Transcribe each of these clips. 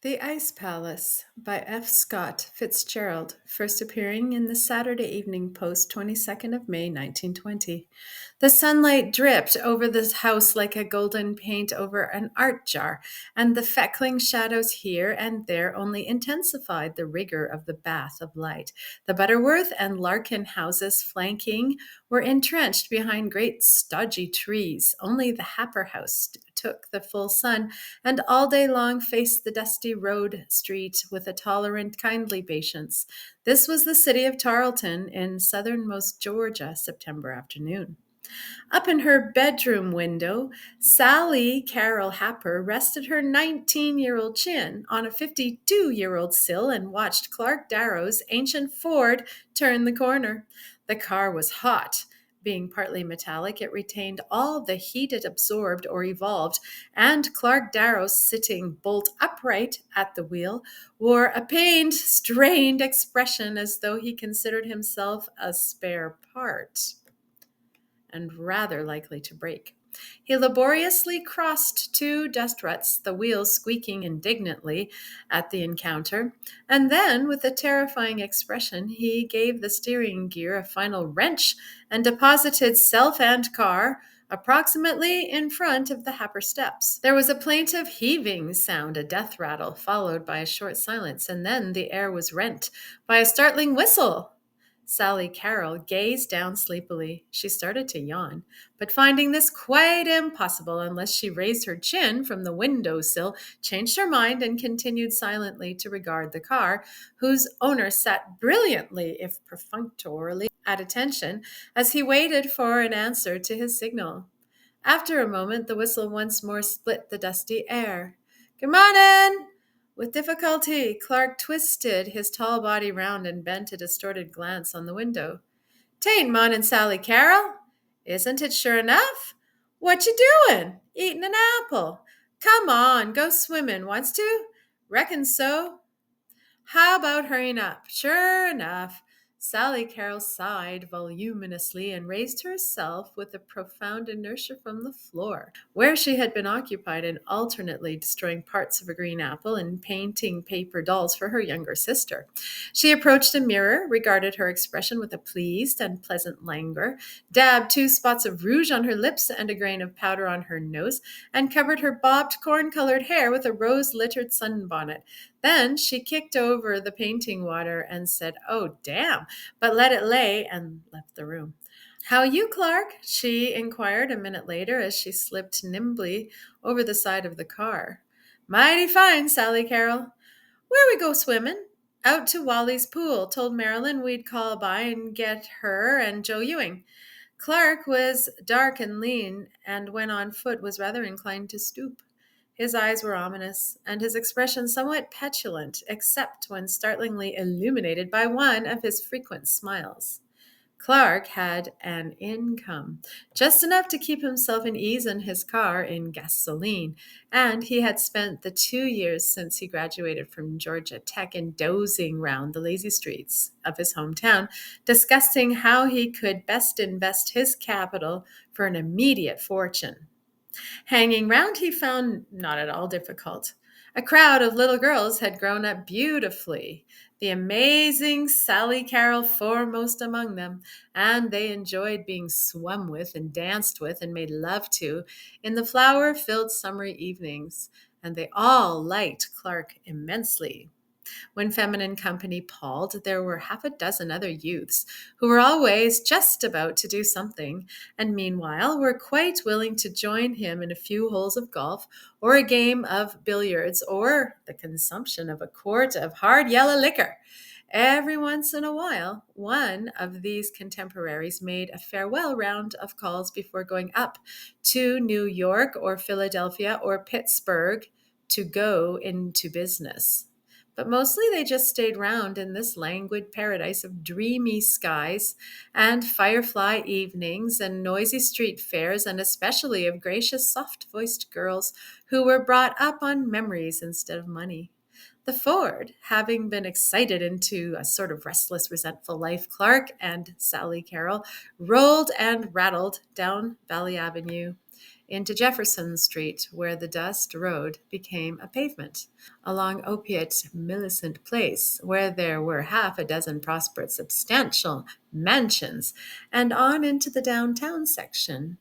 The Ice Palace by F. Scott Fitzgerald, first appearing in the Saturday Evening Post, 22nd of May, 1920. The sunlight dripped over the house like a golden paint over an art jar, and the feckling shadows here and there only intensified the rigor of the bath of light. The Butterworth and Larkin houses flanking were entrenched behind great stodgy trees. Only the Happer house took the full sun, and all day long faced the dusty road street with a tolerant, kindly patience. This was the city of Tarleton in southernmost Georgia, September afternoon. Up in her bedroom window, Sally Carol Happer rested her 19-year-old chin on a 52-year-old sill and watched Clark Darrow's ancient Ford turn the corner. The car was hot. Being partly metallic, it retained all the heat it absorbed or evolved, and Clark Darrow, sitting bolt upright at the wheel, wore a pained, strained expression as though he considered himself a spare part and rather likely to break. He laboriously crossed two dust ruts, the wheels squeaking indignantly at the encounter, and then, with a terrifying expression, he gave the steering gear a final wrench and deposited self and car approximately in front of the Happer steps. There was a plaintive heaving sound, a death rattle, followed by a short silence, and then the air was rent by a startling whistle. Sally Carol gazed down sleepily. She started to yawn, but finding this quite impossible unless she raised her chin from the window-sill, changed her mind and continued silently to regard the car, whose owner sat brilliantly, if perfunctorily, at attention as he waited for an answer to his signal. After a moment, the whistle once more split the dusty air. "Good morning!" With difficulty, Clark twisted his tall body round and bent a distorted glance on the window. "'Tain't mornin', Sally Carol. Isn't it sure enough? What you doin'? Eatin' an apple. Come on, go swimmin', wants to? Reckon so. How about hurrying up? Sure enough." Sally Carol sighed voluminously and raised herself with a profound inertia from the floor, where she had been occupied in alternately destroying parts of a green apple and painting paper dolls for her younger sister. She approached a mirror, regarded her expression with a pleased and pleasant languor, dabbed 2 spots of rouge on her lips and a grain of powder on her nose, and covered her bobbed corn-colored hair with a rose-littered sunbonnet. Then she kicked over the painting water and said, "Oh, damn," but let it lay and left the room. "How you, Clark?" she inquired a minute later as she slipped nimbly over the side of the car. "Mighty fine, Sally Carol." "Where we go swimming?" "Out to Wally's pool. Told Marilyn we'd call by and get her and Joe Ewing." Clark was dark and lean, and when on foot was rather inclined to stoop. His eyes were ominous, and his expression somewhat petulant, except when startlingly illuminated by one of his frequent smiles. Clark had an income, just enough to keep himself in ease in his car in gasoline, and he had spent the 2 years since he graduated from Georgia Tech in dozing round the lazy streets of his hometown, discussing how he could best invest his capital for an immediate fortune. Hanging round he found not at all difficult. A crowd of little girls had grown up beautifully, the amazing Sally Carol foremost among them, and they enjoyed being swum with and danced with and made love to in the flower-filled summery evenings, and they all liked Clark immensely. When feminine company palled, there were half a dozen other youths who were always just about to do something, and meanwhile were quite willing to join him in a few holes of golf, or a game of billiards, or the consumption of a quart of hard yellow liquor. Every once in a while, one of these contemporaries made a farewell round of calls before going up to New York or Philadelphia or Pittsburgh to go into business. But mostly they just stayed round in this languid paradise of dreamy skies and firefly evenings and noisy street fairs, and especially of gracious, soft-voiced girls who were brought up on memories instead of money. The Ford, having been excited into a sort of restless, resentful life, Clark and Sally Carol rolled and rattled down Valley Avenue into Jefferson Street, where the dust road became a pavement, along Opiate Millicent Place, where there were half a dozen prosperous, substantial mansions, and on into the downtown section.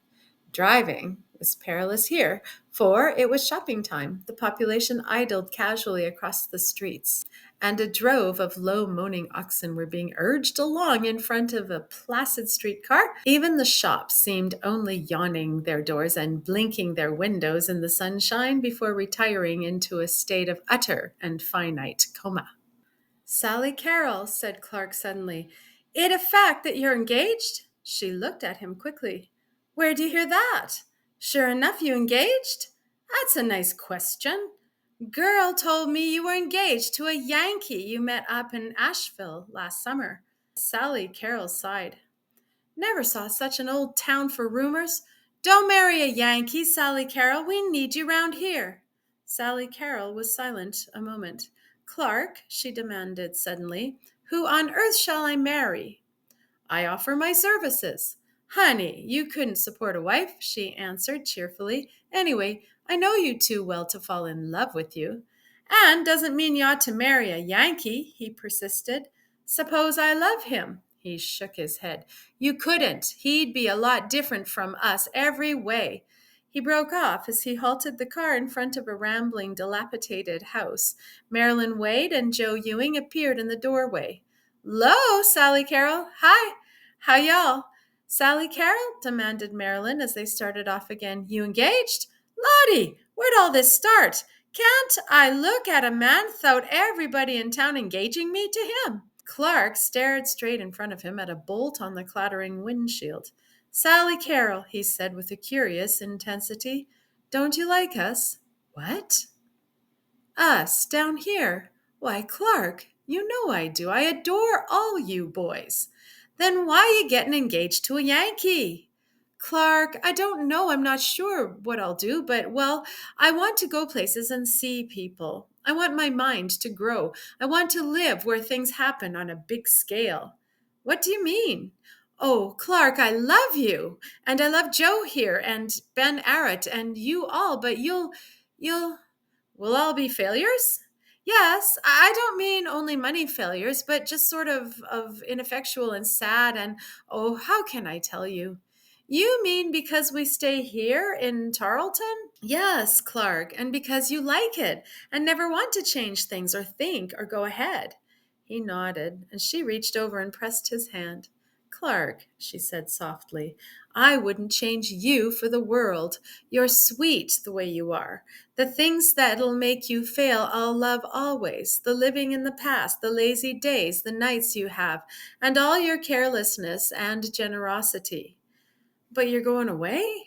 Driving was perilous here, for it was shopping time. The population idled casually across the streets, and a drove of low moaning oxen were being urged along in front of a placid streetcar. Even the shops seemed only yawning their doors and blinking their windows in the sunshine before retiring into a state of utter and finite coma. Sally Carroll, said Clark suddenly, it a fact that you're engaged? She looked at him quickly. Where'd you hear that? Sure enough, you engaged? That's a nice question. Girl told me you were engaged to a Yankee you met up in Asheville last summer. Sally Carroll sighed. Never saw such an old town for rumors. Don't marry a Yankee, Sally Carroll. We need you round here. Sally Carroll was silent a moment. Clark, she demanded suddenly, who on earth shall I marry? I offer my services. Honey, you couldn't support a wife, she answered cheerfully. Anyway, I know you too well to fall in love with you. And doesn't mean you ought to marry a Yankee, he persisted. Suppose I love him. He shook his head. You couldn't. He'd be a lot different from us every way. He broke off as he halted the car in front of a rambling, dilapidated house. Marilyn Wade and Joe Ewing appeared in the doorway. "'Lo, Sally Carroll. Hi. How y'all?" "Sally Carroll?" demanded Marilyn as they started off again. "You engaged?" "Lottie, where'd all this start? Can't I look at a man 'thout everybody in town engaging me to him?" Clark stared straight in front of him at a bolt on the clattering windshield. "Sally Carroll," he said with a curious intensity, "don't you like us?" "What?" "Us, down here. Why, Clark, you know I do. I adore all you boys." "Then why you getting engaged to a Yankee?" "Clark, I don't know. I'm not sure what I'll do, but, well, I want to go places and see people. I want my mind to grow. I want to live where things happen on a big scale." "What do you mean?" "Oh, Clark, I love you, and I love Joe here, and Ben Arrett, and you all, but you'll, we'll all be failures?" "Yes, I don't mean only money failures, but just sort of ineffectual and sad and, oh, how can I tell you?" "You mean because we stay here in Tarleton?" "Yes, Clark, and because you like it and never want to change things or think or go ahead." He nodded, and she reached over and pressed his hand. "Clark," she said softly, "I wouldn't change you for the world. You're sweet the way you are. The things that'll make you fail I'll love always. The living in the past, the lazy days, the nights you have, and all your carelessness and generosity." "But you're going away?"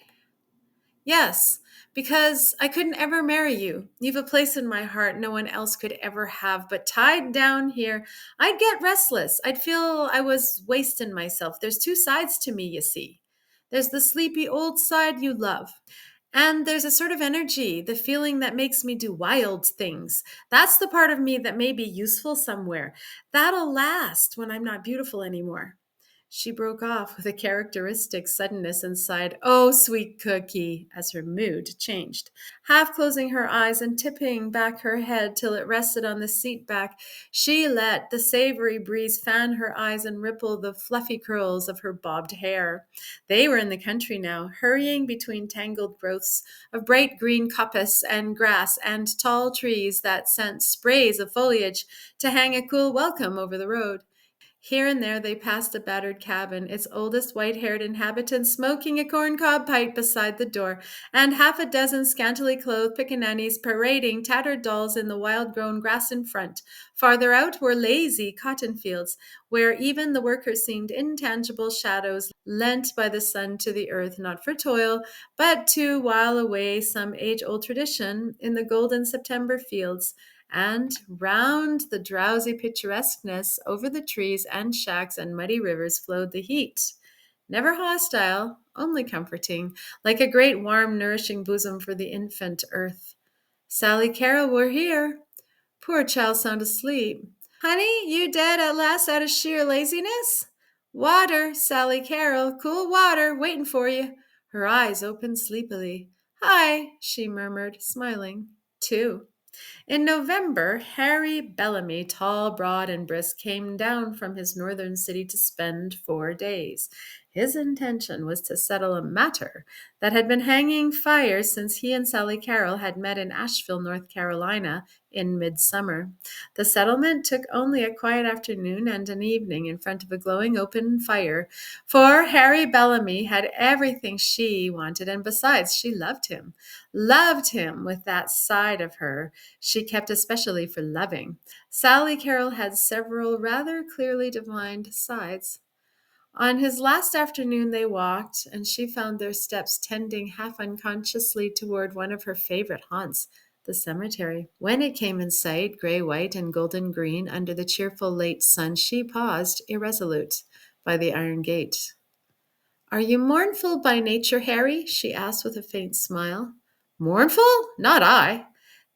"Yes, because I couldn't ever marry you. You've a place in my heart no one else could ever have, but tied down here, I'd get restless. I'd feel I was wasting myself. There's two sides to me, you see. There's the sleepy old side you love. And there's a sort of energy, the feeling that makes me do wild things. That's the part of me that may be useful somewhere. That'll last when I'm not beautiful anymore." She broke off with a characteristic suddenness and sighed, "Oh, sweet cookie," as her mood changed. Half closing her eyes and tipping back her head till it rested on the seat back, she let the savory breeze fan her eyes and ripple the fluffy curls of her bobbed hair. They were in the country now, hurrying between tangled growths of bright green coppice and grass and tall trees that sent sprays of foliage to hang a cool welcome over the road. Here and there they passed a battered cabin, its oldest white-haired inhabitant smoking a corncob pipe beside the door, and half a dozen scantily clothed pickaninnies parading tattered dolls in the wild-grown grass in front. Farther out were lazy cotton fields, where even the workers seemed intangible shadows lent by the sun to the earth, not for toil, but to while away some age-old tradition in the golden September fields. And round the drowsy picturesqueness over the trees and shacks and muddy rivers flowed the heat, never hostile, only comforting, like a great warm nourishing bosom for the infant earth. "Sally Carroll, we're here." Poor child sound asleep. "Honey, you dead at last out of sheer laziness?" "Water, Sally Carroll, cool water, waiting for you." Her eyes opened sleepily. Hi, she murmured, smiling. 2. In November, Harry Bellamy, tall, broad, and brisk, came down from his northern city to spend 4 days. His intention was to settle a matter that had been hanging fire since he and Sally Carroll had met in Asheville, North Carolina, in midsummer. The settlement took only a quiet afternoon and an evening in front of a glowing open fire, for Harry Bellamy had everything she wanted, and besides, she loved him with that side of her she kept especially for loving. Sally Carroll had several rather clearly defined sides. On his last afternoon, they walked, and she found their steps tending half unconsciously toward one of her favorite haunts, the cemetery. When it came in sight, gray white and golden green, under the cheerful late sun, she paused, irresolute, by the iron gate. Are you mournful by nature, Harry? She asked with a faint smile. Mournful? Not I.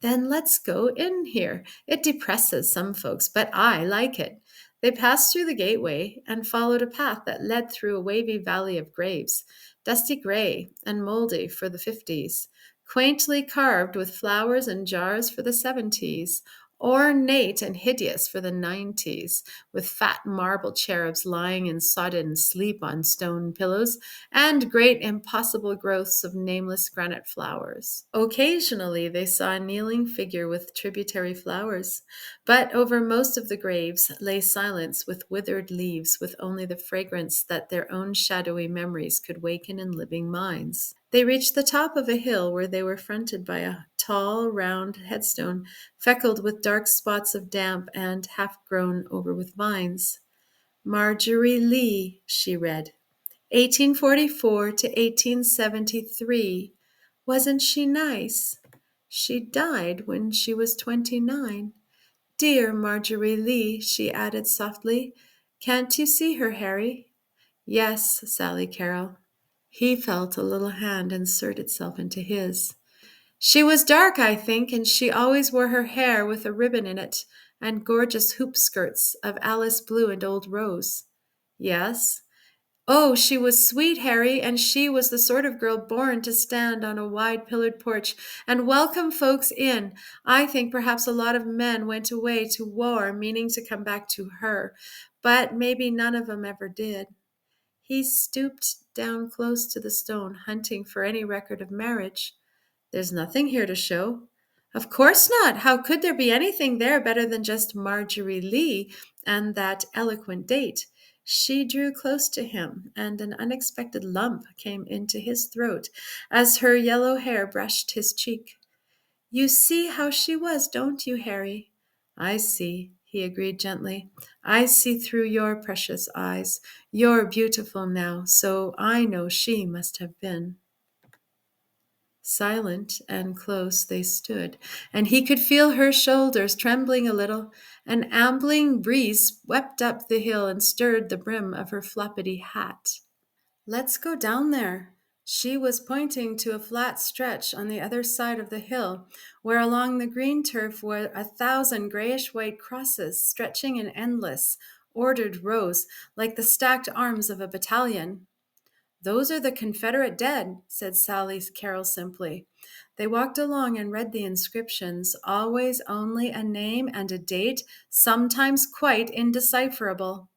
Then let's go in here. It depresses some folks, but I like it. They passed through the gateway and followed a path that led through a wavy valley of graves, dusty gray and moldy for the 50s, quaintly carved with flowers and jars for the 70s, ornate and hideous for the 90s, with fat marble cherubs lying in sodden sleep on stone pillows, and great impossible growths of nameless granite flowers. Occasionally they saw a kneeling figure with tributary flowers, but over most of the graves lay silence with withered leaves, with only the fragrance that their own shadowy memories could waken in living minds. They reached the top of a hill where they were fronted by a tall, round headstone, feckled with dark spots of damp and half grown over with vines. Marjorie Lee, she read, 1844 to 1873. Wasn't she nice? She died when she was 29. Dear Marjorie Lee, she added softly. Can't you see her, Harry? Yes, Sally Carroll. He felt a little hand insert itself into his. She was dark, I think, and she always wore her hair with a ribbon in it, and gorgeous hoop skirts of Alice blue and old rose. Yes. Oh, she was sweet, Harry, and she was the sort of girl born to stand on a wide pillared porch and welcome folks in. I think perhaps a lot of men went away to war meaning to come back to her, but maybe none of 'em ever did. He stooped down close to the stone, hunting for any record of marriage. There's nothing here to show. Of course not. How could there be anything there better than just Marjorie Lee and that eloquent date? She drew close to him, and an unexpected lump came into his throat as her yellow hair brushed his cheek. You see how she was, don't you, Harry? I see, he agreed gently. I see through your precious eyes. You're beautiful now, so I know she must have been. Silent and close they stood, and he could feel her shoulders trembling a little. An ambling breeze swept up the hill and stirred the brim of her floppity hat. Let's go down there. She was pointing to a flat stretch on the other side of the hill, where along the green turf were 1,000 grayish-white crosses stretching in endless, ordered rows, like the stacked arms of a battalion. Those are the Confederate dead, said Sally Carroll simply. They walked along and read the inscriptions, always only a name and a date, sometimes quite indecipherable.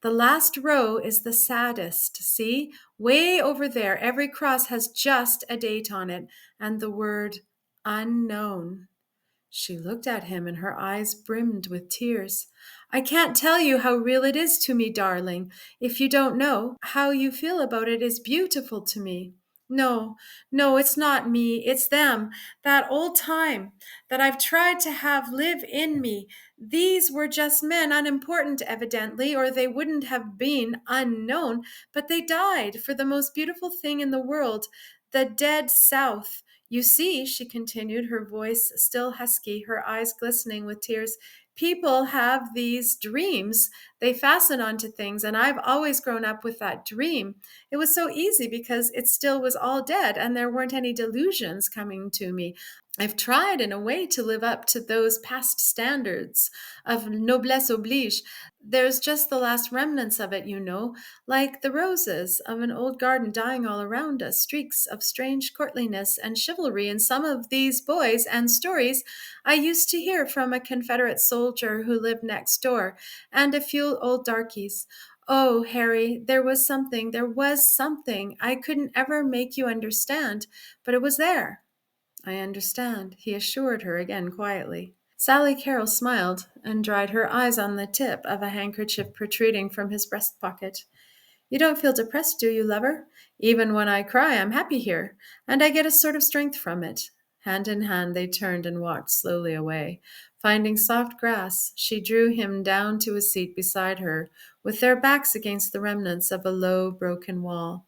The last row is the saddest. See? Way over there, every cross has just a date on it and the word unknown. She looked at him and her eyes brimmed with tears. I can't tell you how real it is to me, darling. If you don't know, how you feel about it is beautiful to me. No, no, it's not me. It's them. That old time that I've tried to have live in me. These were just men, unimportant evidently, or they wouldn't have been unknown, but they died for the most beautiful thing in the world, the dead South. You see, she continued, her voice still husky, her eyes glistening with tears, People have these dreams. They fasten onto things, and I've always grown up with that dream. It was so easy because it still was all dead, and there weren't any delusions coming to me. I've tried in a way to live up to those past standards of noblesse oblige. There's just the last remnants of it, like the roses of an old garden dying all around us, streaks of strange courtliness and chivalry in some of these boys and stories I used to hear from a Confederate soldier who lived next door, and a few old darkies. Oh, Harry, there was something. I couldn't ever make you understand, but it was there. I understand, he assured her again quietly. Sally Carrol smiled and dried her eyes on the tip of a handkerchief protruding from his breast pocket. You don't feel depressed, do you, lover? Even when I cry, I'm happy here, and I get a sort of strength from it. Hand in hand, they turned and walked slowly away. Finding soft grass, she drew him down to a seat beside her, with their backs against the remnants of a low, broken wall.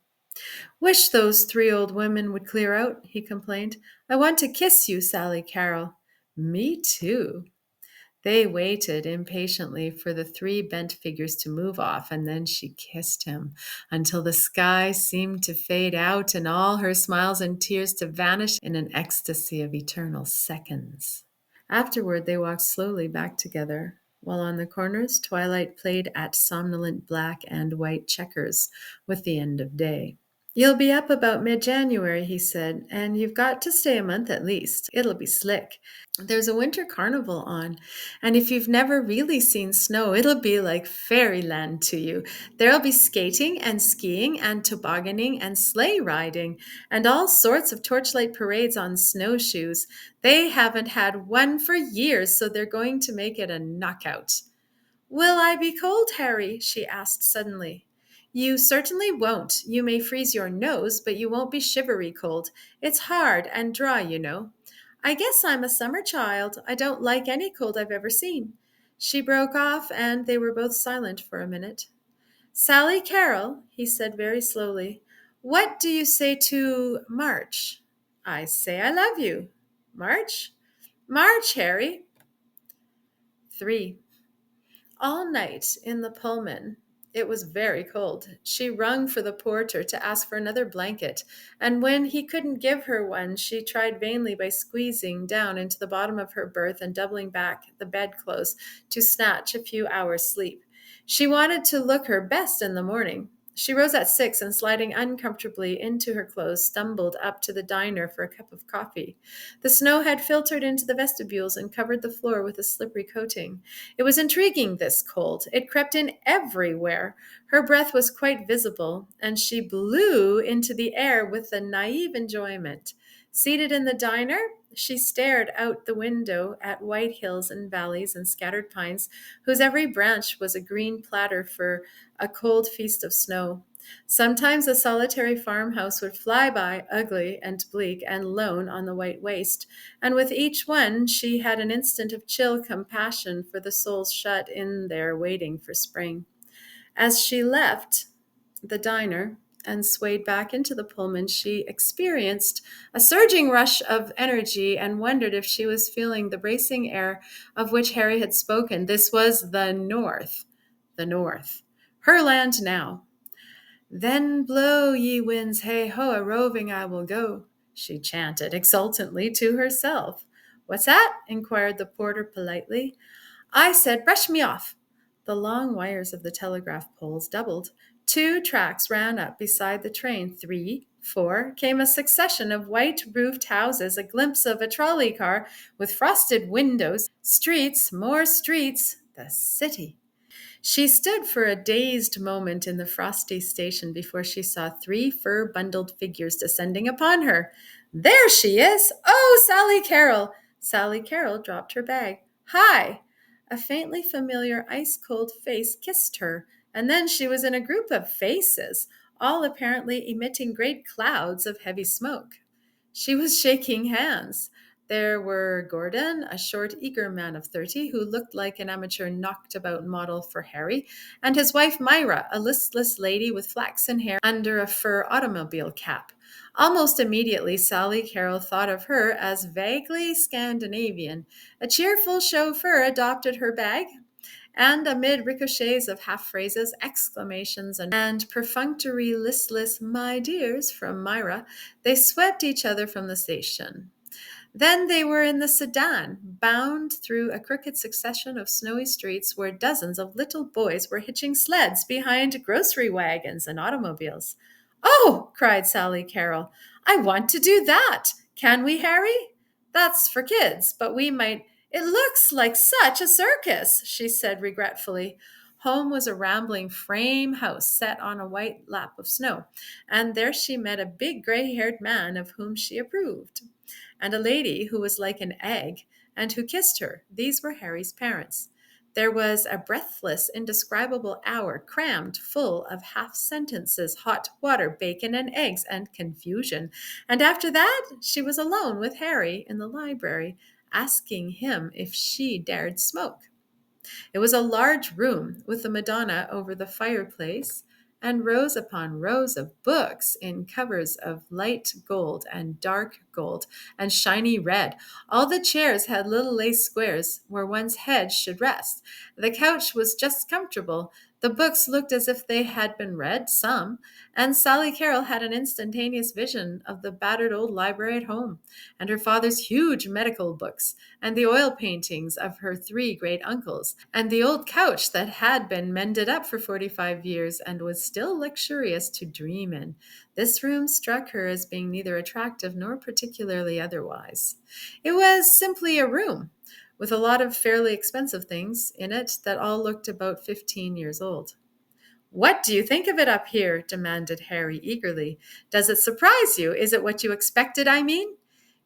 Wish those three old women would clear out, he complained. I want to kiss you, Sally Carrol. Me too. They waited impatiently for the three bent figures to move off, and then she kissed him until the sky seemed to fade out and all her smiles and tears to vanish in an ecstasy of eternal seconds. Afterward, they walked slowly back together, while on the corners twilight played at somnolent black and white checkers with the end of day. You'll be up about mid-January, he said, and you've got to stay a month at least. It'll be slick. There's a winter carnival on, and if you've never really seen snow, it'll be like fairyland to you. There'll be skating and skiing and tobogganing and sleigh riding and all sorts of torchlight parades on snowshoes. They haven't had one for years, so they're going to make it a knockout. Will I be cold, Harry? She asked suddenly. You certainly won't. You may freeze your nose, but you won't be shivery cold. It's hard and dry, I guess I'm a summer child. I don't like any cold I've ever seen. She broke off, and they were both silent for a minute. Sally Carrol, he said very slowly, what do you say to March? I say I love you. March? March, Harry. 3. All night in the Pullman, it was very cold. She rung for the porter to ask for another blanket, and when he couldn't give her one, she tried vainly by squeezing down into the bottom of her berth and doubling back the bedclothes to snatch a few hours' sleep. She wanted to look her best in the morning. She rose at 6 and, sliding uncomfortably into her clothes, stumbled up to the diner for a cup of coffee. The snow had filtered into the vestibules and covered the floor with a slippery coating. It was intriguing, this cold. It crept in everywhere. Her breath was quite visible, and she blew into the air with a naive enjoyment. Seated in the diner, she stared out the window at white hills and valleys and scattered pines, whose every branch was a green platter for a cold feast of snow. Sometimes a solitary farmhouse would fly by, ugly and bleak and lone on the white waste, and with each one she had an instant of chill compassion for the souls shut in there waiting for spring. As she left the diner and swayed back into the Pullman, she experienced a surging rush of energy and wondered if she was feeling the bracing air of which Harry had spoken. This was the North. The North. Her land now. Then blow, ye winds, hey-ho, a-roving I will go, she chanted exultantly to herself. What's that? Inquired the porter politely. I said, brush me off. The long wires of the telegraph poles doubled. 2 tracks ran up beside the train. 3, 4, came a succession of white-roofed houses, a glimpse of a trolley car with frosted windows, streets, more streets, the city. She stood for a dazed moment in the frosty station before she saw 3 fur-bundled figures descending upon her. There she is! Oh, Sally Carrol! Sally Carrol dropped her bag. Hi! A faintly familiar ice-cold face kissed her, and then she was in a group of faces, all apparently emitting great clouds of heavy smoke. She was shaking hands. There were Gordon, a short, eager man of 30 who looked like an amateur knocked about model for Harry, and his wife Myra, a listless lady with flaxen hair under a fur automobile cap. Almost immediately, Sally Carroll thought of her as vaguely Scandinavian. A cheerful chauffeur adopted her bag, and amid ricochets of half phrases, exclamations, and perfunctory, listless "my dears" from Myra, they swept each other from the station. Then they were in the sedan, bound through a crooked succession of snowy streets where dozens of little boys were hitching sleds behind grocery wagons and automobiles. "Oh!" cried Sally Carroll. "I want to do that. Can we, Harry?" "That's for kids, but we might. It looks like such a circus," she said regretfully. Home was a rambling frame house set on a white lap of snow, and there she met a big gray haired man of whom she approved, and a lady who was like an egg and who kissed her. These were Harry's parents. There was a breathless, indescribable hour crammed full of half sentences, hot water, bacon, and eggs, and confusion. And after that, she was alone with Harry in the library, asking him if she dared smoke. It was a large room with a Madonna over the fireplace and rows upon rows of books in covers of light gold and dark gold and shiny red. All the chairs had little lace squares where one's head should rest. The couch was just comfortable. The books looked as if they had been read, some, and Sally Carroll had an instantaneous vision of the battered old library at home, and her father's huge medical books, and the oil paintings of her three great uncles, and the old couch that had been mended up for 45 years and was still luxurious to dream in. This room struck her as being neither attractive nor particularly otherwise. It was simply a room, with a lot of fairly expensive things in it that all looked about 15 years old. "What do you think of it up here?" demanded Harry eagerly. "Does it surprise you? Is it what you expected, I mean?"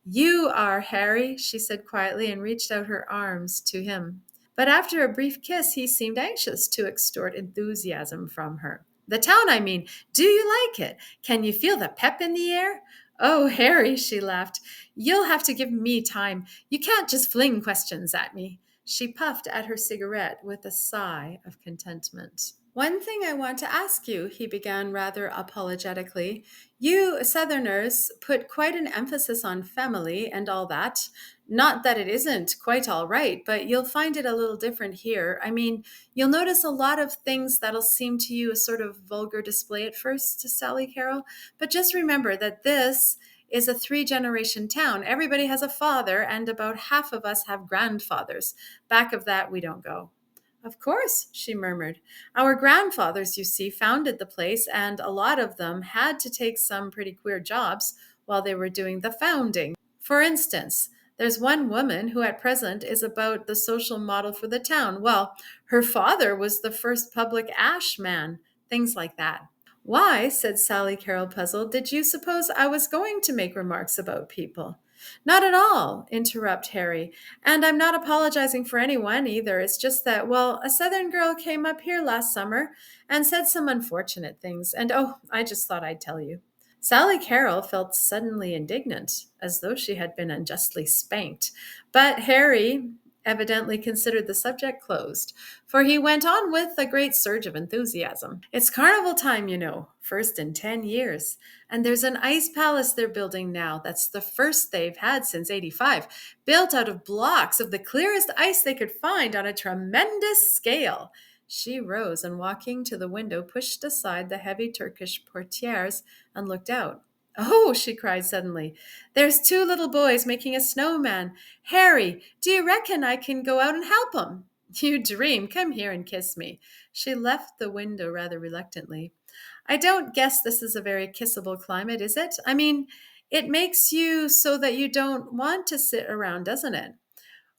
"You are, Harry," she said quietly and reached out her arms to him. But after a brief kiss, he seemed anxious to extort enthusiasm from her. "The town, I mean. Do you like it? Can you feel the pep in the air?" "Oh, Harry," she laughed, "you'll have to give me time. You can't just fling questions at me." She puffed at her cigarette with a sigh of contentment. "One thing I want to ask you," he began rather apologetically. "You Southerners put quite an emphasis on family and all that. Not that it isn't quite all right, but you'll find it a little different here. I mean, you'll notice a lot of things that'll seem to you a sort of vulgar display at first, Sally Carroll. But just remember that this is a three-generation town. Everybody has a father, and about half of us have grandfathers. Back of that, we don't go." "Of course," she murmured. "Our grandfathers, you see, founded the place, and a lot of them had to take some pretty queer jobs while they were doing the founding. For instance, there's one woman who at present is about the social model for the town. Well, her father was the first public ash man, things like that." "Why," said Sally Carroll, puzzled, "did you suppose I was going to make remarks about people?" "Not at all," interrupt Harry. "And I'm not apologizing for anyone either. It's just that, well, a Southern girl came up here last summer and said some unfortunate things. And oh, I just thought I'd tell you." Sally Carroll felt suddenly indignant, as though she had been unjustly spanked. But Harry evidently considered the subject closed, for he went on with a great surge of enthusiasm. "It's carnival time, you know, first in 10 years. And there's an ice palace they're building now. That's the first they've had since '85, built out of blocks of the clearest ice they could find on a tremendous scale." She rose and, walking to the window, pushed aside the heavy Turkish portieres and looked out. "Oh," she cried suddenly, "there's two little boys making a snowman. Harry, do you reckon I can go out and help 'em?" "You dream. Come here and kiss me." She left the window rather reluctantly. "I don't guess this is a very kissable climate, is it? I mean, it makes you so that you don't want to sit around, doesn't it?"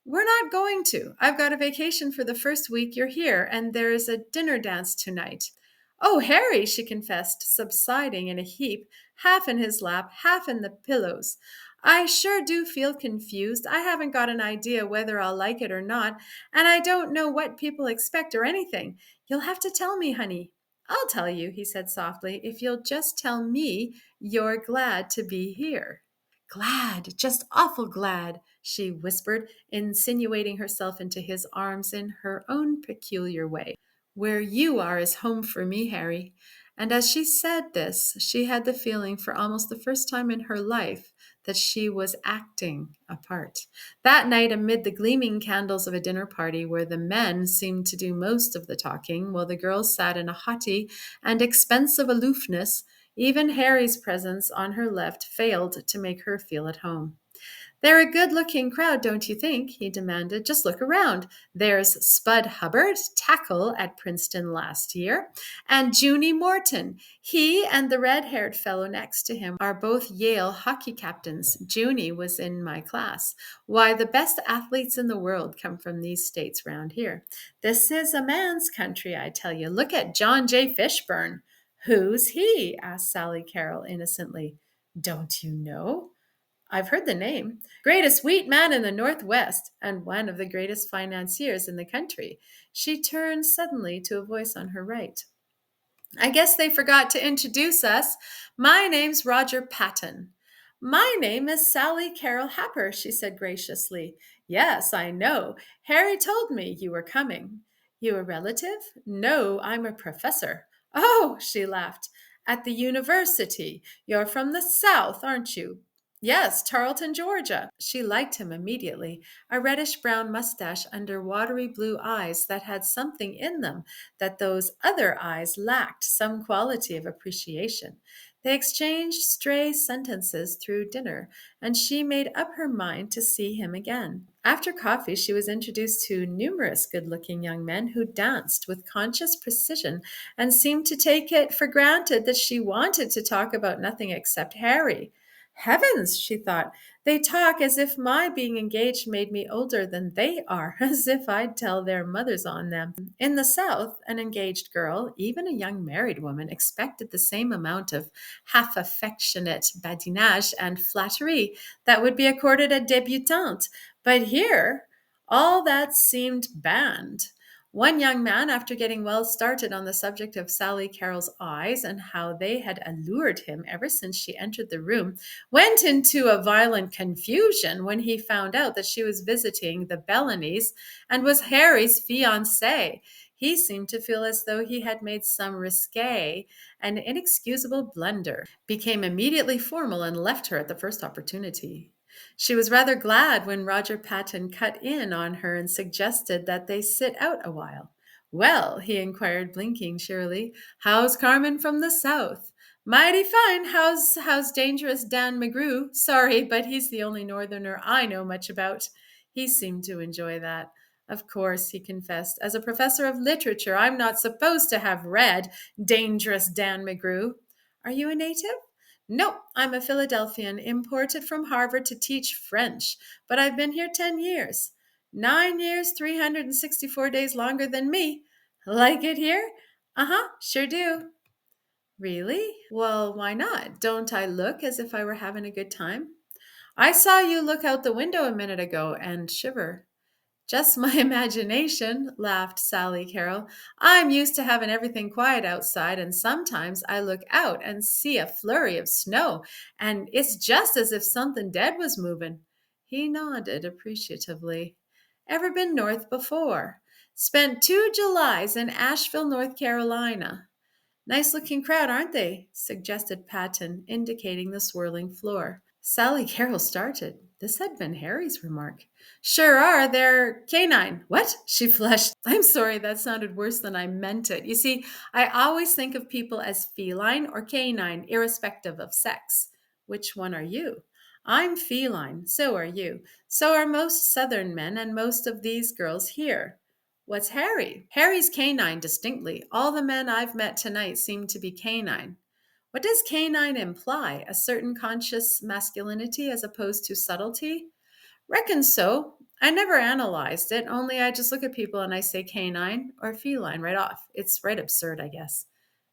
"We're not going to. I've got a vacation for the first week you're here, and there's a dinner dance tonight." "Oh, Harry," she confessed, subsiding in a heap, half in his lap, half in the pillows. "I sure do feel confused. I haven't got an idea whether I'll like it or not, and I don't know what people expect or anything. You'll have to tell me, honey." "I'll tell you," he said softly, "if you'll just tell me you're glad to be here." "Glad, just awful glad," she whispered, insinuating herself into his arms in her own peculiar way. Where you are is home for me, Harry. And as she said this, she had the feeling for almost the first time in her life that she was acting a part. That night, amid the gleaming candles of a dinner party where the men seemed to do most of the talking, while the girls sat in a haughty and expensive aloofness, even Harry's presence on her left failed to make her feel at home. They're a good looking crowd, don't you think? He demanded. Just look around. There's Spud Hubbard, tackle at Princeton last year, and Junie Morton. He and the red haired fellow next to him are both Yale hockey captains. Junie was in my class. Why, the best athletes in the world come from these states round here. This is a man's country, I tell you. Look at John J. Fishburne. Who's he? Asked Sally Carroll innocently. Don't you know? I've heard the name. Greatest wheat man in the Northwest and one of the greatest financiers in the country. She turned suddenly to a voice on her right. I guess they forgot to introduce us. My name's Roger Patton. My name is Sally Carol Happer, she said graciously. Yes, I know. Harry told me you were coming. You a relative? No, I'm a professor. Oh, she laughed. At the university. You're from the South, aren't you? Yes, Tarleton, Georgia. She liked him immediately. A reddish brown mustache under watery blue eyes that had something in them that those other eyes lacked, some quality of appreciation. They exchanged stray sentences through dinner, and she made up her mind to see him again. After coffee, she was introduced to numerous good looking young men who danced with conscious precision and seemed to take it for granted that she wanted to talk about nothing except Harry. Heavens, she thought, they talk as if my being engaged made me older than they are, as if I'd tell their mothers on them. In the South, an engaged girl, even a young married woman, expected the same amount of half affectionate badinage and flattery that would be accorded a debutante. But here, all that seemed banned. One young man, after getting well started on the subject of Sally Carroll's eyes and how they had allured him ever since she entered the room, went into a violent confusion when he found out that she was visiting the Bellanys and was Harry's fiancée. He seemed to feel as though he had made some risque and inexcusable blunder, became immediately formal, and left her at the first opportunity. She was rather glad when Roger Patton cut in on her and suggested that they sit out a while. Well, he inquired, blinking cheerily, how's Carmen from the South? Mighty fine. How's dangerous Dan McGrew? Sorry, but he's the only northerner I know much about. He seemed to enjoy that. Of course, he confessed. As a professor of literature, I'm not supposed to have read Dangerous Dan McGrew. Are you a native? No, I'm a Philadelphian, imported from Harvard to teach French, but I've been here 10 years. 9 years, 364 days longer than me. Like it here? Uh-huh, sure do. Really? Well, why not? Don't I look as if I were having a good time? I saw you look out the window a minute ago and shiver. Just my imagination, laughed Sally Carroll. I'm used to having everything quiet outside, and sometimes I look out and see a flurry of snow, and it's just as if something dead was moving. He nodded appreciatively. Ever been north before? Spent 2 Julys in Asheville, North Carolina. Nice looking crowd, aren't they? Suggested Patton, indicating the swirling floor. Sally Carroll started. This had been Harry's remark. Sure are, they're canine. What? She flushed. I'm sorry, that sounded worse than I meant it. You see, I always think of people as feline or canine, irrespective of sex. Which one are you? I'm feline. So are you. So are most Southern men and most of these girls here. What's Harry? Harry's canine, distinctly. All the men I've met tonight seem to be canine. What does canine imply? A certain conscious masculinity as opposed to subtlety? Reckon so. I never analyzed it, only I just look at people and I say canine or feline right off. It's right absurd, I guess.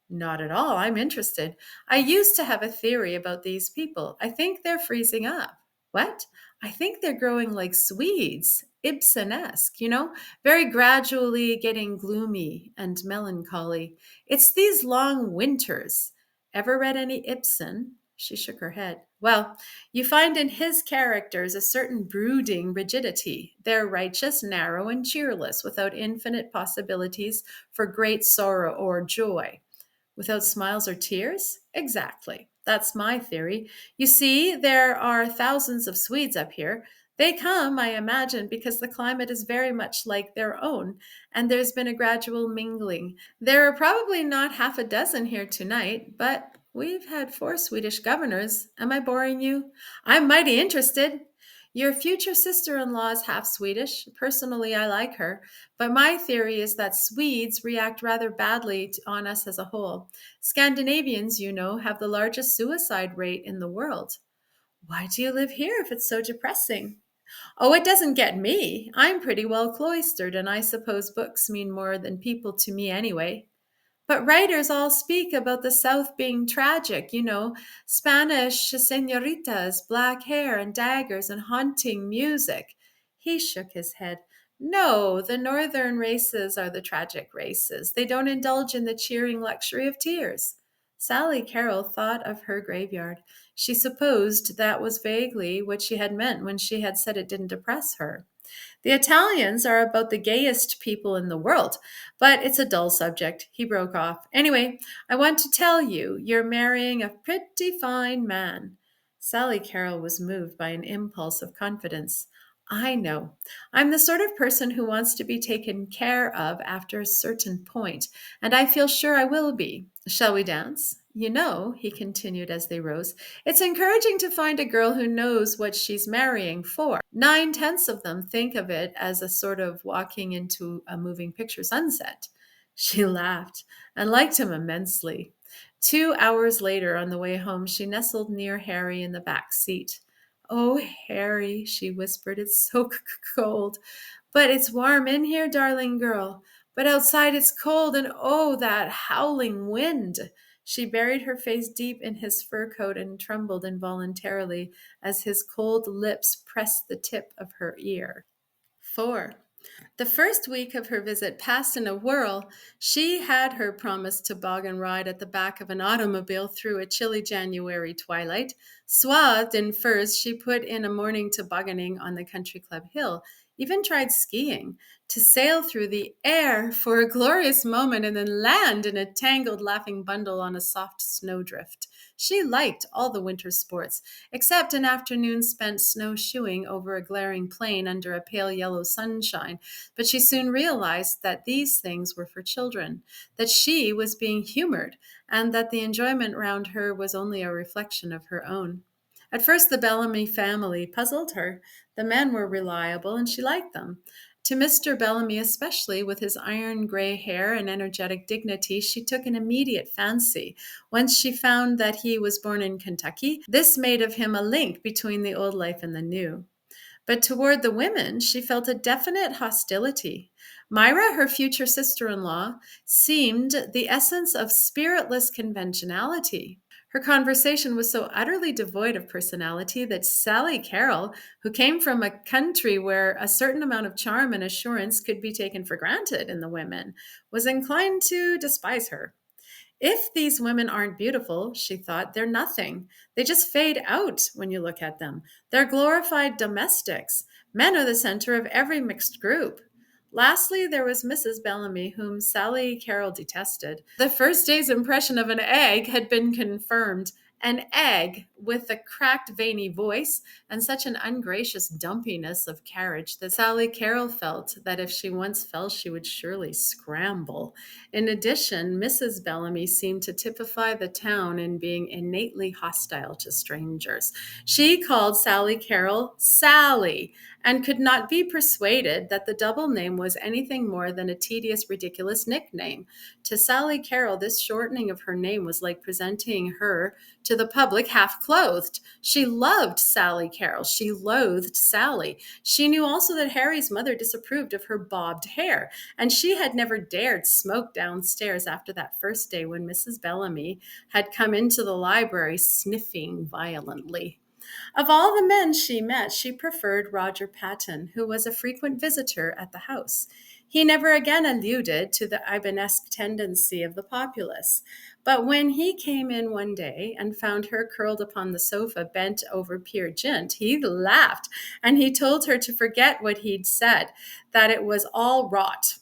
Not at all. I'm interested. I used to have a theory about these people. I think they're freezing up. What? I think they're growing like Swedes, Ibsen-esque, very gradually getting gloomy and melancholy. It's these long winters. Ever read any Ibsen? She shook her head. Well, you find in his characters a certain brooding rigidity. They're righteous, narrow, and cheerless, without infinite possibilities for great sorrow or joy. Without smiles or tears? Exactly. That's my theory. You see, there are thousands of Swedes up here. They come, I imagine, because the climate is very much like their own, and there's been a gradual mingling. There are probably not half a dozen here tonight, but we've had 4 Swedish governors. Am I boring you? I'm mighty interested. Your future sister in law is half Swedish. Personally, I like her. But my theory is that Swedes react rather badly on us as a whole. Scandinavians, you know, have the largest suicide rate in the world. Why do you live here if it's so depressing? Oh, it doesn't get me. I'm pretty well cloistered, and I suppose books mean more than people to me anyway. But writers all speak about the South being tragic, you know, Spanish senoritas, black hair and daggers and haunting music. He shook his head. No, the northern races are the tragic races. They don't indulge in the cheering luxury of tears. Sally Carrol thought of her graveyard. She supposed that was vaguely what she had meant when she had said it didn't depress her. The Italians are about the gayest people in the world, but it's a dull subject. He broke off. Anyway, I want to tell you, you're marrying a pretty fine man. Sally Carrol was moved by an impulse of confidence. I know. I'm the sort of person who wants to be taken care of after a certain point, and I feel sure I will be. Shall we dance? You know, he continued as they rose, it's encouraging to find a girl who knows what she's marrying for. 9/10 of them think of it as a sort of walking into a moving picture sunset. She laughed and liked him immensely. 2 hours later, on the way home, she nestled near Harry in the back seat. Oh, Harry, she whispered, it's so cold. But it's warm in here, darling girl. But outside it's cold, and oh, that howling wind. She buried her face deep in his fur coat and trembled involuntarily as his cold lips pressed the tip of her ear. 4. The first week of her visit passed in a whirl. She had her promised toboggan ride at the back of an automobile through a chilly January twilight. Swathed in furs, she put in a morning tobogganing on the country club hill, even tried skiing, to sail through the air for a glorious moment and then land in a tangled laughing bundle on a soft snowdrift. She liked all the winter sports, except an afternoon spent snowshoeing over a glaring plain under a pale yellow sunshine. But she soon realized that these things were for children, that she was being humored, and that the enjoyment round her was only a reflection of her own. At first, the Bellamy family puzzled her. The men were reliable, and she liked them. To Mr. Bellamy, especially, with his iron gray hair and energetic dignity, she took an immediate fancy. Once she found that he was born in Kentucky, this made of him a link between the old life and the new. But toward the women, she felt a definite hostility. Myra, her future sister in law, seemed the essence of spiritless conventionality. Her conversation was so utterly devoid of personality that Sally Carrol, who came from a country where a certain amount of charm and assurance could be taken for granted in the women, was inclined to despise her. If these women aren't beautiful, she thought, they're nothing. They just fade out when you look at them. They're glorified domestics. Men are the center of every mixed group. Lastly, there was Mrs. Bellamy, whom Sally Carrol detested. The first day's impression of an egg had been confirmed. An egg with a cracked, veiny voice and such an ungracious dumpiness of carriage that Sally Carrol felt that if she once fell, she would surely scramble. In addition, Mrs. Bellamy seemed to typify the town in being innately hostile to strangers. She called Sally Carrol Sally and could not be persuaded that the double name was anything more than a tedious, ridiculous nickname. To Sally Carrol, this shortening of her name was like presenting her to the public half clothed. She loved Sally Carrol. She loathed Sally. She knew also that Harry's mother disapproved of her bobbed hair, and she had never dared smoke downstairs after that first day when Mrs. Bellamy had come into the library sniffing violently. Of all the men she met, she preferred Roger Patton, who was a frequent visitor at the house. He never again alluded to the Ibanesque tendency of the populace. But when he came in one day and found her curled upon the sofa, bent over Peer Gynt, he laughed, and he told her to forget what he'd said, that it was all rot.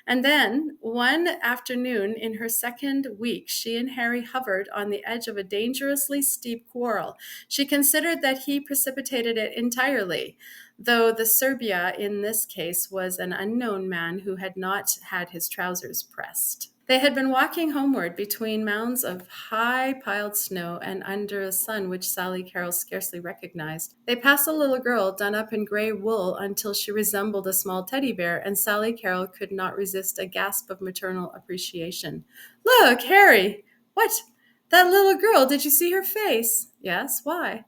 And then one afternoon in her second week, she and Harry hovered on the edge of a dangerously steep quarrel. She considered that he precipitated it entirely, though the Serbia in this case was an unknown man who had not had his trousers pressed. They had been walking homeward between mounds of high-piled snow and under a sun which Sally Carol scarcely recognized. They passed a little girl done up in gray wool until she resembled a small teddy bear, and Sally Carol could not resist a gasp of maternal appreciation. "Look, Harry! What? That little girl, did you see her face?" "Yes, why?"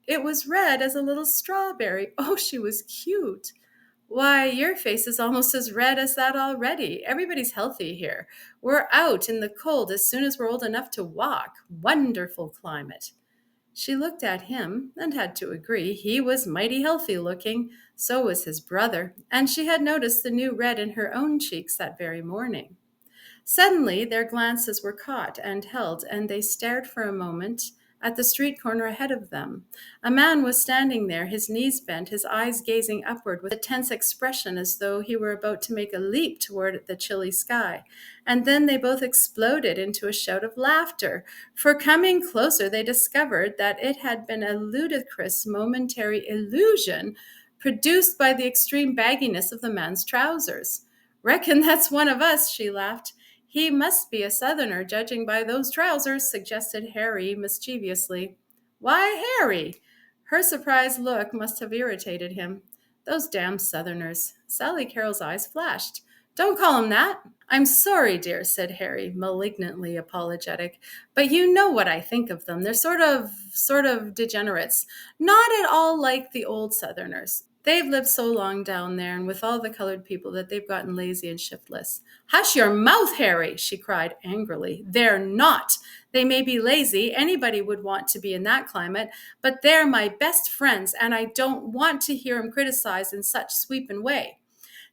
"It was red as a little strawberry. Oh, she was cute." "Why, your face is almost as red as that already. Everybody's healthy here. We're out in the cold as soon as we're old enough to walk. Wonderful climate." She looked at him and had to agree. He was mighty healthy looking. So was his brother. And she had noticed the new red in her own cheeks that very morning. Suddenly, their glances were caught and held, and they stared for a moment at the street corner ahead of them. A man was standing there, his knees bent, his eyes gazing upward with a tense expression as though he were about to make a leap toward the chilly sky. And then they both exploded into a shout of laughter, for coming closer, they discovered that it had been a ludicrous momentary illusion produced by the extreme bagginess of the man's trousers. "Reckon that's one of us," she laughed. "He must be a Southerner, judging by those trousers," suggested Harry mischievously. "Why, Harry!" Her surprised look must have irritated him. "Those damn Southerners." Sally Carol's eyes flashed. "Don't call 'em that." "I'm sorry, dear," said Harry, malignantly apologetic, "but you know what I think of them. They're sort of degenerates. Not at all like the old Southerners. They've lived so long down there and with all the colored people that they've gotten lazy and shiftless." "Hush your mouth, Harry," she cried angrily. "They're not. They may be lazy. Anybody would want to be in that climate, but they're my best friends, and I don't want to hear 'em criticized in such sweepin' way.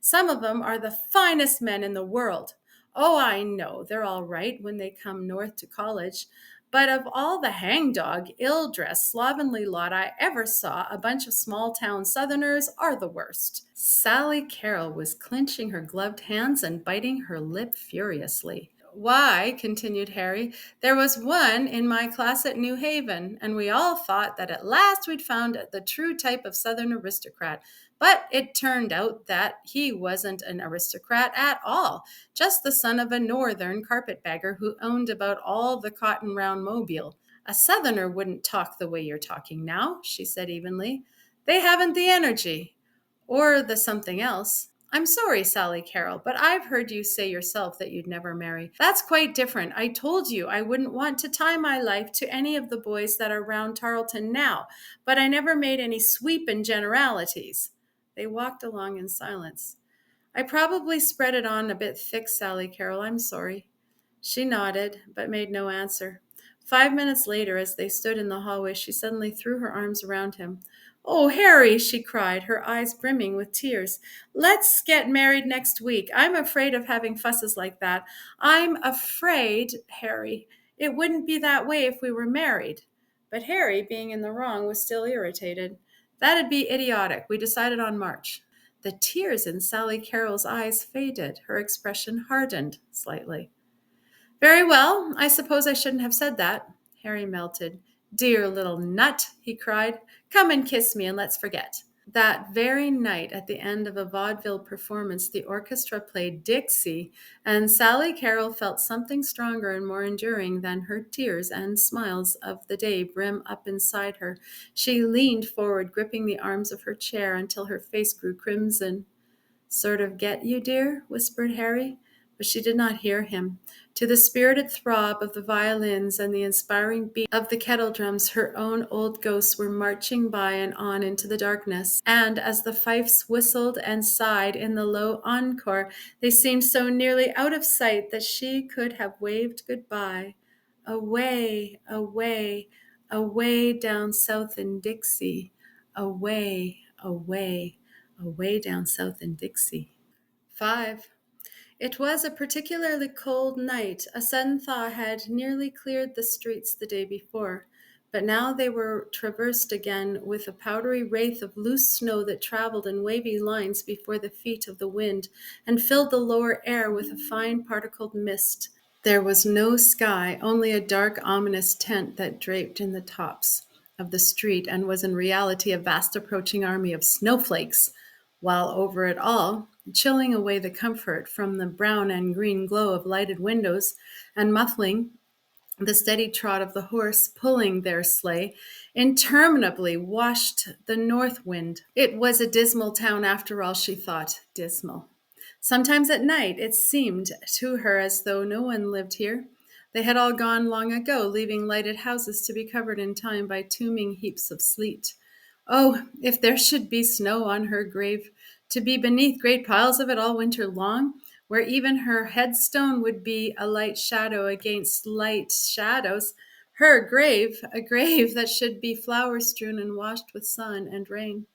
Some of them are the finest men in the world. Oh, I know they're all right when they come north to college. But of all the hangdog, ill-dressed, slovenly lot I ever saw, a bunch of small-town Southerners are the worst." Sally Carol was clenching her gloved hands and biting her lip furiously. "Why," continued Harry, "there was one in my class at New Haven, and we all thought that at last we'd found the true type of Southern aristocrat. But it turned out that he wasn't an aristocrat at all, just the son of a northern carpetbagger who owned about all the cotton round Mobile. A Southerner wouldn't talk the way you're talking now," she said evenly. "They haven't the energy. Or the something else. I'm sorry, Sally Carol, but I've heard you say yourself that you'd never marry. That's quite different. I told you I wouldn't want to tie my life to any of the boys that are round Tarleton now, but I never made any sweepin' generalities." They walked along in silence. "I probably spread it on a bit thick, Sally Carol. I'm sorry." She nodded, but made no answer. 5 minutes later, as they stood in the hallway, she suddenly threw her arms around him. "Oh, Harry," she cried, her eyes brimming with tears. "Let's get married next week. I'm afraid of having fusses like that. I'm afraid, Harry. It wouldn't be that way if we were married." But Harry, being in the wrong, was still irritated. "That'd be idiotic. We decided on March." The tears in Sally Carol's eyes faded. Her expression hardened slightly. "Very well. I suppose I shouldn't have said that." Harry melted. "Dear little nut," he cried. "Come and kiss me and let's forget." That very night, at the end of a vaudeville performance, the orchestra played Dixie, and Sally Carol felt something stronger and more enduring than her tears and smiles of the day brim up inside her. She leaned forward, gripping the arms of her chair until her face grew crimson. "Sort of get you, dear?" whispered Harry. But she did not hear him. To the spirited throb of the violins and the inspiring beat of the kettle drums, her own old ghosts were marching by and on into the darkness. And as the fifes whistled and sighed in the low encore, they seemed so nearly out of sight that she could have waved goodbye. Away, away, away down south in Dixie. Away, away, away down south in Dixie. 5. It was a particularly cold night. A sudden thaw had nearly cleared the streets the day before, but now they were traversed again with a powdery wraith of loose snow that traveled in wavy lines before the feet of the wind and filled the lower air with a fine particled mist. There was no sky, only a dark, ominous tent that draped in the tops of the street and was in reality a vast approaching army of snowflakes, while over it all, chilling away the comfort from the brown and green glow of lighted windows and muffling the steady trot of the horse pulling their sleigh, interminably washed the north wind. It was a dismal town after all, she thought. Dismal. Sometimes at night it seemed to her as though no one lived here. They had all gone long ago, leaving lighted houses to be covered in time by tombing heaps of sleet. Oh, if there should be snow on her grave, to be beneath great piles of it all winter long, where even her headstone would be a light shadow against light shadows. Her grave, a grave that should be flower strewn and washed with sun and rain.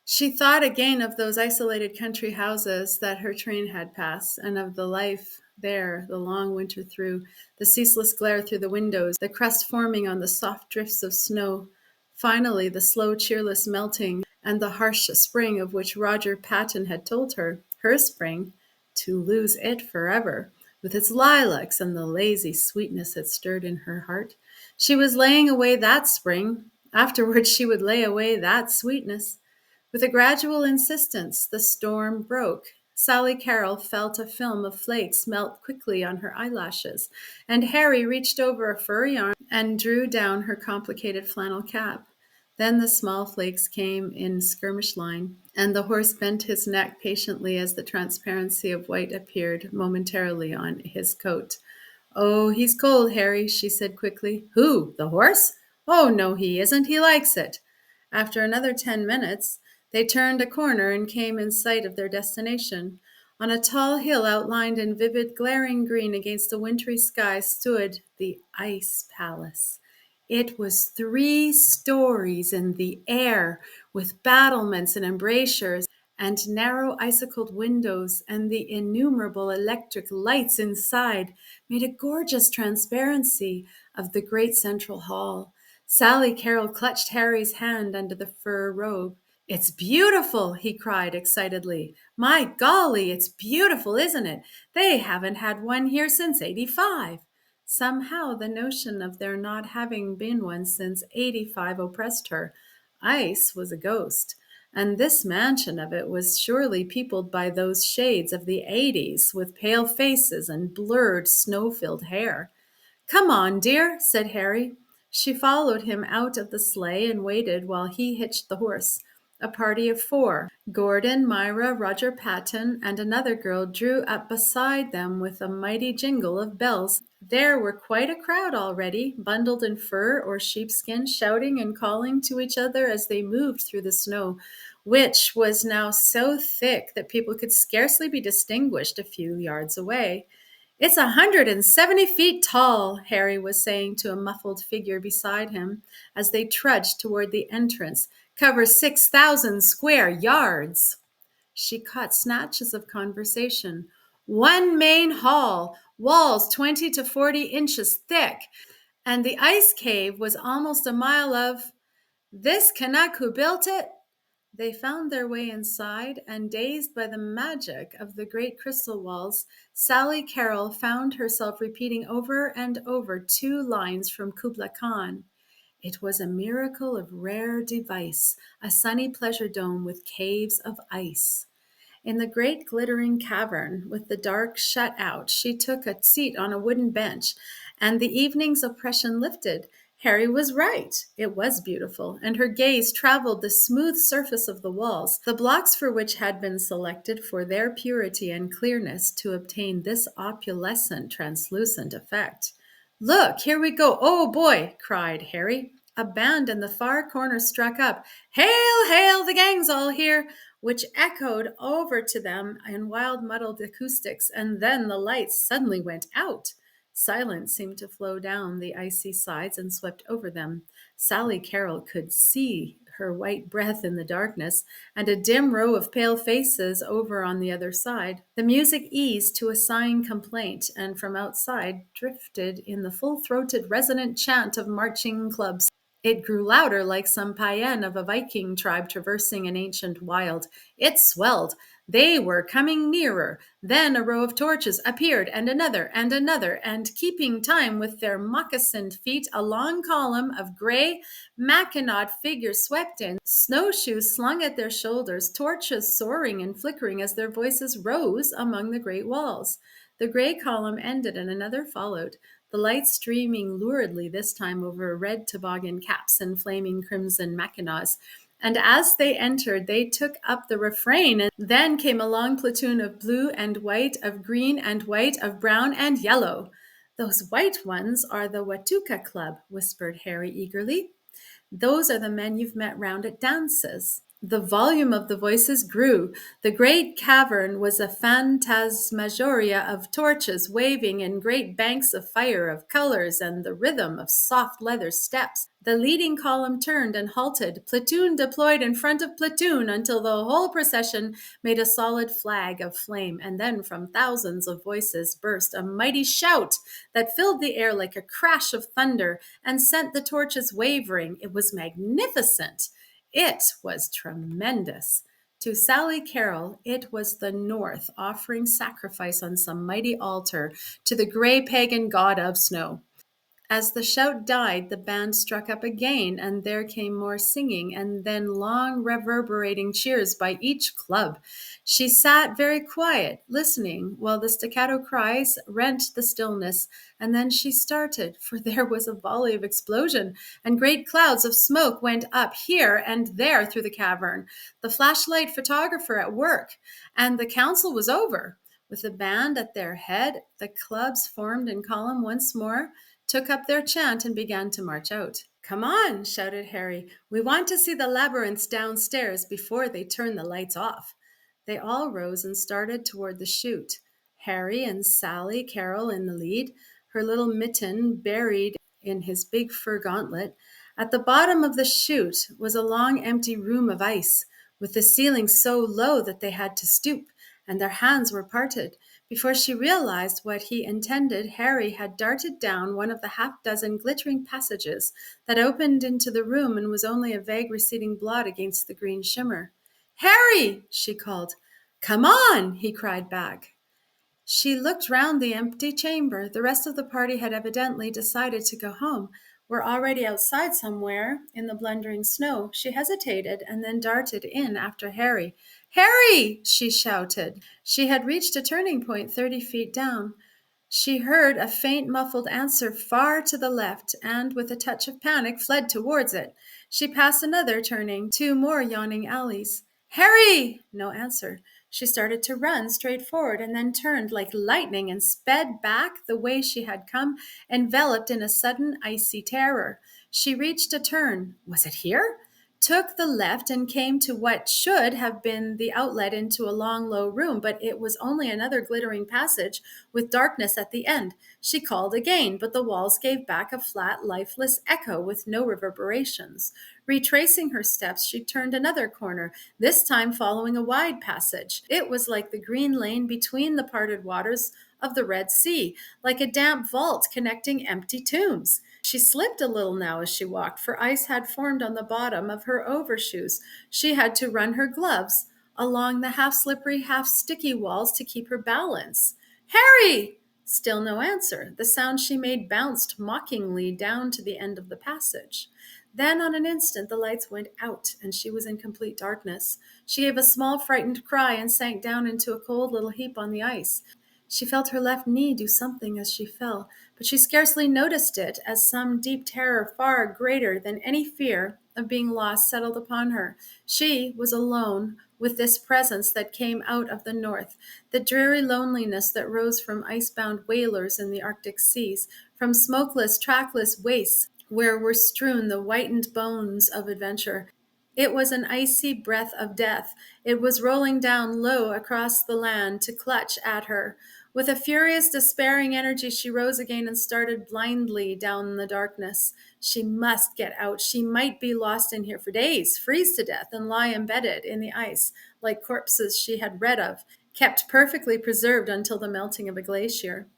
She thought again of those isolated country houses that her train had passed, and of the life there the long winter through, the ceaseless glare through the windows, the crust forming on the soft drifts of snow, finally the slow, cheerless melting, and the harsh spring of which Roger Patton had told her spring, to lose it forever, with its lilacs and the lazy sweetness it stirred in her heart. She was laying away that spring. Afterwards she would lay away that sweetness. With a gradual insistence, the storm broke. Sally Carrol felt a film of flakes melt quickly on her eyelashes, and Harry reached over a furry arm and drew down her complicated flannel cap. Then the small flakes came in skirmish line, and the horse bent his neck patiently as the transparency of white appeared momentarily on his coat. "Oh, he's cold, Harry," she said quickly. "Who? The horse? Oh, no, he isn't. He likes it." After another 10 minutes, they turned a corner and came in sight of their destination. On a tall hill outlined in vivid glaring green against the wintry sky stood the Ice Palace. It was 3 stories in the air, with battlements and embrasures and narrow icicled windows, and the innumerable electric lights inside made a gorgeous transparency of the great central hall. Sally Carrol clutched Harry's hand under the fur robe. "It's beautiful!" he cried excitedly. "My golly, it's beautiful, isn't it? They haven't had one here since '85. Somehow the notion of there not having been one since '85 oppressed her. Ice was a ghost, and this mansion of it was surely peopled by those shades of the '80s with pale faces and blurred snow-filled hair. "Come on, dear," said Harry. She followed him out of the sleigh and waited while he hitched the horse. A party of 4, Gordon, Myra, Roger Patton, and another girl, drew up beside them with a mighty jingle of bells. There were quite a crowd already, bundled in fur or sheepskin, shouting and calling to each other as they moved through the snow, which was now so thick that people could scarcely be distinguished a few yards away. "It's 170 feet tall," Harry was saying to a muffled figure beside him as they trudged toward the entrance. "Covers 6,000 square yards." She caught snatches of conversation. "One main hall, walls 20 to 40 inches thick, and the ice cave was almost a mile of. This Canuck who built it." They found their way inside, and dazed by the magic of the great crystal walls, Sally Carrol found herself repeating over and over 2 lines from Kubla Khan. It was a miracle of rare device, a sunny pleasure dome with caves of ice. In the great glittering cavern, with the dark shut out, she took a seat on a wooden bench, and the evening's oppression lifted. Harry was right. It was beautiful, and her gaze traveled the smooth surface of the walls, the blocks for which had been selected for their purity and clearness to obtain this opalescent, translucent effect. "Look, here we go. Oh, boy," cried Harry. A band in the far corner struck up, "Hail, hail, the gang's all here," which echoed over to them in wild, muddled acoustics, and then the lights suddenly went out. Silence seemed to flow down the icy sides and swept over them. Sally Carrol could see her white breath in the darkness, and a dim row of pale faces over on the other side. The music eased to a sighing complaint, and from outside drifted in the full-throated resonant chant of marching clubs. It grew louder, like some paean of a Viking tribe traversing an ancient wild. It swelled. They were coming nearer. Then a row of torches appeared, and another, and keeping time with their moccasined feet, a long column of gray, mackinawed figures swept in, snowshoes slung at their shoulders, torches soaring and flickering as their voices rose among the great walls. The gray column ended, and another followed, the light streaming luridly this time over red toboggan caps and flaming crimson mackinaws. And as they entered, they took up the refrain, and then came a long platoon of blue and white, of green and white, of brown and yellow. Those white ones are the Watuka Club, whispered Harry eagerly. Those are the men you've met round at dances. The volume of the voices grew. The great cavern was a phantasmagoria of torches waving in great banks of fire, of colors, and the rhythm of soft leather steps. The leading column turned and halted, platoon deployed in front of platoon, until the whole procession made a solid flag of flame, and then from thousands of voices burst a mighty shout that filled the air like a crash of thunder and sent the torches wavering. It was magnificent. It was tremendous. To Sally Carol, it was the North offering sacrifice on some mighty altar to the gray pagan god of snow. As the shout died, the band struck up again, and there came more singing, and then long reverberating cheers by each club. She sat very quiet, listening, while the staccato cries rent the stillness, and then she started, for there was a volley of explosion, and great clouds of smoke went up here and there through the cavern, the flashlight photographer at work, and the council was over. With the band at their head, the clubs formed in column once more, took up their chant, and began to march out. Come on, shouted Harry. We want to see the labyrinths downstairs before they turn the lights off. They all rose and started toward the chute. Harry and Sally Carol in the lead, her little mitten buried in his big fur gauntlet. At the bottom of the chute was a long empty room of ice, with the ceiling so low that they had to stoop, and their hands were parted. Before she realized what he intended, Harry had darted down one of the half-dozen glittering passages that opened into the room and was only a vague receding blot against the green shimmer. Harry, she called. Come on, he cried back. She looked round the empty chamber. The rest of the party had evidently decided to go home. Were already outside somewhere in the blundering snow. She hesitated and then darted in after Harry. Harry! She shouted. She had reached a turning point 30 feet down. She heard a faint muffled answer far to the left, and with a touch of panic fled towards it. She passed another turning, 2 more yawning alleys. Harry! No answer. She started to run straight forward and then turned like lightning and sped back the way she had come, enveloped in a sudden icy terror. She reached a turn. Was it here? Took the left and came to what should have been the outlet into a long, low room, but it was only another glittering passage with darkness at the end. She called again, but the walls gave back a flat, lifeless echo with no reverberations. Retracing her steps, she turned another corner, this time following a wide passage. It was like the green lane between the parted waters of the Red Sea, like a damp vault connecting empty tombs. She slipped a little now as she walked, for ice had formed on the bottom of her overshoes. She had to run her gloves along the half-slippery, half-sticky walls to keep her balance. Harry! Still no answer. The sound she made bounced mockingly down to the end of the passage. Then, on an instant, the lights went out, and she was in complete darkness. She gave a small, frightened cry and sank down into a cold little heap on the ice. She felt her left knee do something as she fell, but she scarcely noticed it, as some deep terror far greater than any fear of being lost settled upon her. She was alone with this presence that came out of the north, the dreary loneliness that rose from ice-bound whalers in the Arctic seas, from smokeless, trackless wastes where were strewn the whitened bones of adventure. It was an icy breath of death. It was rolling down low across the land to clutch at her With a furious, despairing energy, she rose again and started blindly down the darkness. She must get out. She might be lost in here for days, freeze to death, and lie embedded in the ice like corpses she had read of, kept perfectly preserved until the melting of a glacier.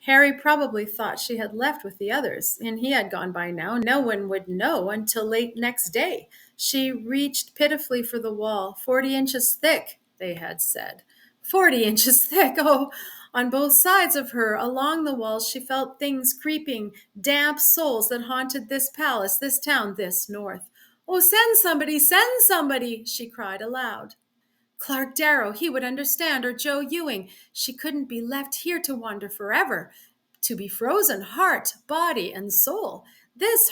Harry probably thought she had left with the others, and he had gone by now. No one would know until late next day. She reached pitifully for the wall. 40 inches thick, they had said. 40 inches thick. Oh, on both sides of her, along the walls, she felt things creeping, damp souls that haunted this palace, this town, this north. Oh, send somebody, she cried aloud. Clark Darrow, he would understand, or Joe Ewing. She couldn't be left here to wander forever, to be frozen, heart, body, and soul. This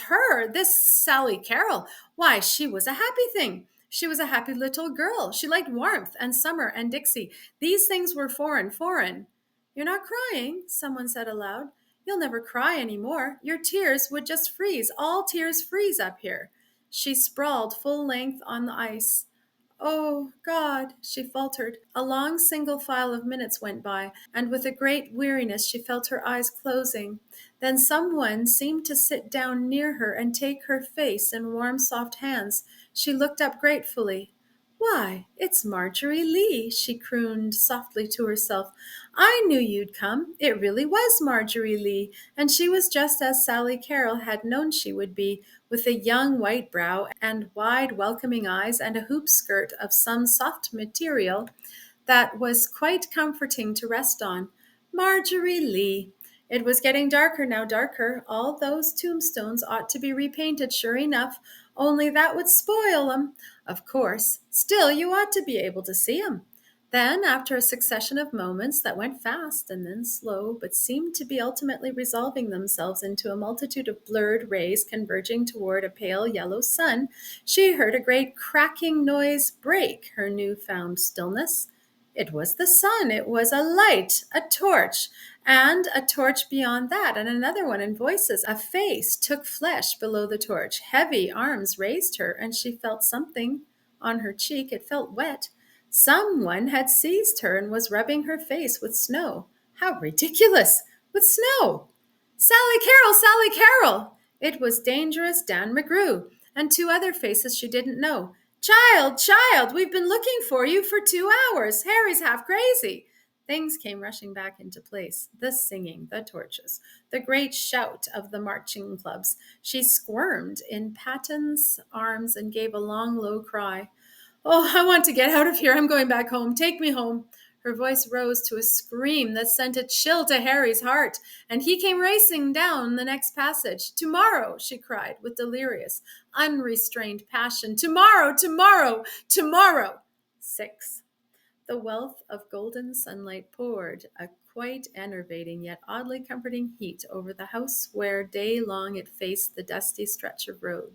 Sally Carroll, why, she was a happy thing. She was a happy little girl. She liked warmth and summer and Dixie. These things were foreign. You're not crying, someone said aloud. You'll never cry any more. Your tears would just freeze. All tears freeze up here. She sprawled full length on the ice. Oh, God, she faltered. A long single file of minutes went by, and with a great weariness she felt her eyes closing. Then someone seemed to sit down near her and take her face in warm, soft hands. She looked up gratefully. Why, it's Marjorie Lee, she crooned softly to herself. I knew you'd come. It really was Marjorie Lee, and she was just as Sally Carroll had known she would be, with a young white brow and wide welcoming eyes and a hoop skirt of some soft material that was quite comforting to rest on. Marjorie Lee. It was getting darker now, darker. All those tombstones ought to be repainted, sure enough, only that would spoil 'em, of course. Still, you ought to be able to see 'em. Then, after a succession of moments that went fast and then slow, but seemed to be ultimately resolving themselves into a multitude of blurred rays converging toward a pale yellow sun, she heard a great cracking noise break her new-found stillness. It was the sun. It was a light, a torch, and a torch beyond that, and another one, and voices. A face took flesh below the torch. Heavy arms raised her, and she felt something on her cheek. It felt wet. Someone had seized her and was rubbing her face with snow. How ridiculous! With snow! Sally Carroll! Sally Carroll! It was Dangerous Dan McGrew, and two other faces she didn't know. Child, we've been looking for you for 2 hours. Harry's half crazy. Things came rushing back into place. The singing, the torches, the great shout of the marching clubs. She squirmed in Patton's arms and gave a long, low cry. Oh, I want to get out of here. I'm going back home. Take me home. Her voice rose to a scream that sent a chill to Harry's heart, and he came racing down the next passage. Tomorrow, she cried with delirious, unrestrained passion. Tomorrow! 6. The wealth of golden sunlight poured, a quite enervating yet oddly comforting heat, over the house where day long it faced the dusty stretch of road.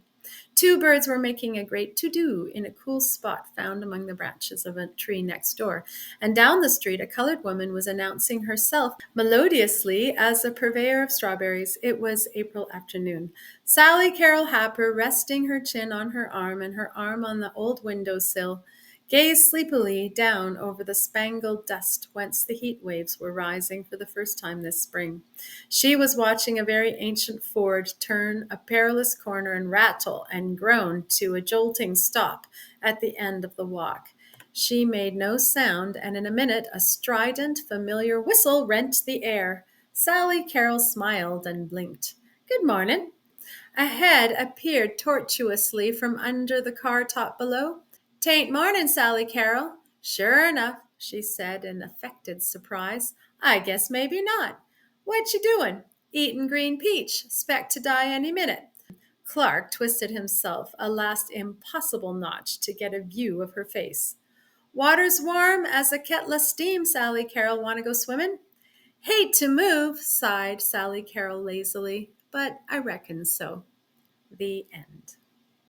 Two birds were making a great to-do in a cool spot found among the branches of a tree next door, and down the street a colored woman was announcing herself melodiously as a purveyor of strawberries. It was April afternoon. Sally Carol Happer, resting her chin on her arm and her arm on the old window-sill, gazed sleepily down over the spangled dust whence the heat waves were rising for the first time this spring. She was watching a very ancient Ford turn a perilous corner and rattle and groan to a jolting stop at the end of the walk. She made no sound, and in a minute a strident, familiar whistle rent the air. Sally Carroll smiled and blinked. Good morning. A head appeared tortuously from under the car top below. "'Tain't morning, Sally Carroll." "Sure enough," she said in affected surprise. "I guess maybe not. What you doing?" "Eatin' green peach. 'Spect to die any minute." Clark twisted himself a last impossible notch to get a view of her face. "Water's warm as a kettle of steam, Sally Carroll. Want to go swimming?" "Hate to move," sighed Sally Carroll lazily, "but I reckon so." The end.